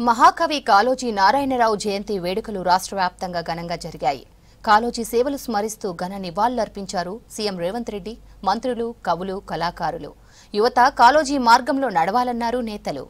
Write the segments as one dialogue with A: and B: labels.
A: మహాకవి కాళోజీ నారాయణరావు జయంతి వేడుకలు రాష్ట్ర వ్యాప్తంగా ఘనంగా జరిగాయి. కాళోజీ సేవలు స్మరిస్తూ ఘన నివాళులర్పించారు సీఎం రేవంత్ రెడ్డి, మంత్రులు, కవులు, కళాకారులు. యువత కాళోజీ మార్గంలో నడవాలన్నారు నేతలు.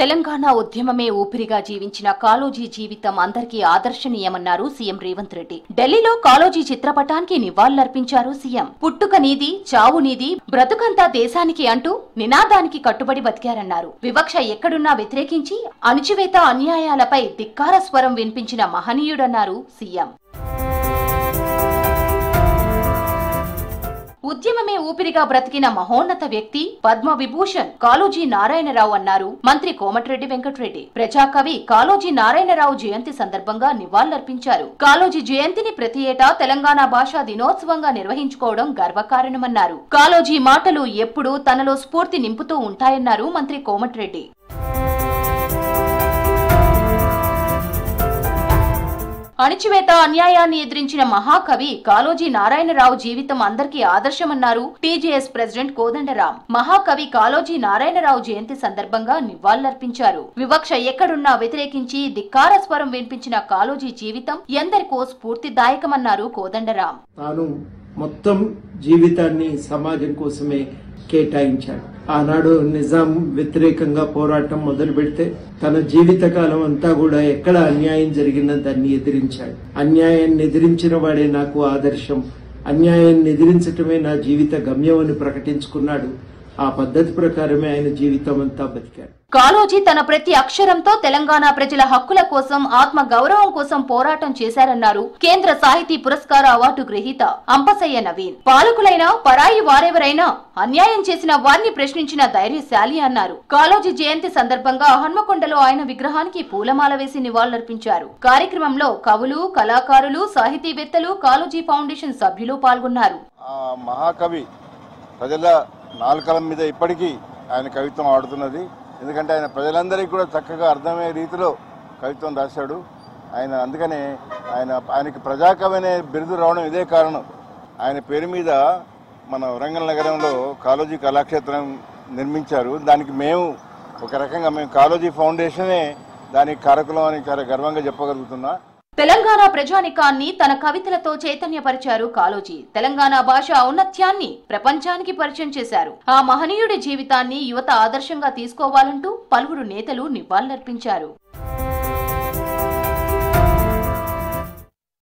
A: తెలంగాణ ఉద్యమమే ఊపిరిగా జీవించిన కాళోజీ జీవితం అందరికీ ఆదర్శనీయమన్నారు సీఎం రేవంత్ రెడ్డి. ఢిల్లీలో కాళోజీ చిత్రపటానికి నివాళులర్పించారు సీఎం. పుట్టుక నీది, చావు నీది, బ్రతుకంతా దేశానికి అంటూ నినాదానికి కట్టుబడి బతికారన్నారు. వివక్ష ఎక్కడున్నా వ్యతిరేకించి అణచివేత అన్యాయాలపై ధిక్కార స్వరం వినిపించిన మహనీయుడన్నారు సీఎం. ఉద్యమమే ఊపిరిగా బ్రతికిన మహోన్నత వ్యక్తి పద్మ విభూషణ్ కాళోజీ నారాయణరావు అన్నారు మంత్రి కోమటిరెడ్డి వెంకటరెడ్డి. ప్రజాకవి కాళోజీ నారాయణరావు జయంతి సందర్భంగా నివాళులర్పించారు. కాళోజీ జయంతిని ప్రతి ఏటా తెలంగాణ భాషా దినోత్సవంగా నిర్వహించుకోవడం గర్వకారణమన్నారు. కాళోజీ మాటలు ఎప్పుడూ తనలో స్ఫూర్తి నింపుతూ ఉంటాయన్నారు మంత్రి కోమటిరెడ్డి. అణచివేత అన్యాయాన్ని ఎదిరించిన మహాకవి కాళోజీ నారాయణరావు జీవితం అందరికీ ఆదర్శమన్నారు టీజేఎస్ ప్రెసిడెంట్ కోదండరాం. మహాకవి కాళోజీ నారాయణరావు జయంతి సందర్భంగా నివాళులర్పించారు. వివక్ష ఎక్కడున్నా వ్యతిరేకించి ధిక్కార స్వరం వినిపించిన కాళోజీ జీవితం ఎందరికో స్ఫూర్తిదాయకమన్నారు కోదండరాం.
B: తాను మొత్తం జీవితాన్ని సమాజం కోసమే కేటాయించాడు. ఆనాడు నిజాం వ్యతిరేకంగా పోరాటం మొదలు పెడితే తన జీవితకాలం అంతా కూడా ఎక్కడ అన్యాయం జరిగినా దాన్ని ఎదిరించాడు. అన్యాయాన్ని ఎదిరించిన వాడే నాకు ఆదర్శం, అన్యాయాన్ని ఎదిరించటమే నా జీవిత గమ్యం అని ప్రకటించుకున్నాడు. ఆ పద్ధతి ప్రకారమే ఆయన జీవితం అంతా బతికాడు.
A: కాళోజీ తన ప్రతి అక్షరంతో తెలంగాణ ప్రజల హక్కుల కోసం, ఆత్మ గౌరవం కోసం పోరాటం చేశారన్నారు కేంద్ర సాహితీ పురస్కార అవార్డు గ్రహీత అంపశయ్య నవీన్. పాలకులైన పరాయి వారెవరైనా అన్యాయం చేసిన వారిని ప్రశ్నించిన ధైర్యశాలి అన్నారు. కాళోజీ జయంతి సందర్భంగా హన్మకొండలో ఆయన విగ్రహానికి పూలమాల వేసి నివాళులర్పించారు. కార్యక్రమంలో కవులు, కళాకారులు, సాహితీవేత్తలు, కాళోజీ ఫౌండేషన్ సభ్యులు పాల్గొన్నారు.
C: మహాకవి ప్రజల నాలుకల మీద ఇప్పటికీ ఆయన కవిత్వం ఆడుతున్నది. ఎందుకంటే ఆయన ప్రజలందరికీ కూడా చక్కగా అర్థమయ్యే రీతిలో కవిత్వం రాశాడు. అందుకనే ఆయనకి ప్రజాకవి అనే బిరుదు రావడం ఇదే కారణం. ఆయన పేరు మీద మన వరంగల్ నగరంలో కాళోజీ కళాక్షేత్రం నిర్మించారు. దానికి మేము ఒక రకంగా కాళోజీ ఫౌండేషనే దానికి కారకులం అని చాలా గర్వంగా చెప్పగలుగుతున్నా.
A: తెలంగాణ ప్రజానికాన్ని తన కవితలతో చైతన్యపరిచారు కాళోజీ. తెలంగాణ భాష ఔన్నత్యాన్ని ప్రపంచానికి పరిచయం చేశారు. ఆ మహనీయుడి జీవితాన్ని యువత ఆదర్శంగా తీసుకోవాలంటూ పలువురు నేతలు నివాళులర్పించారు.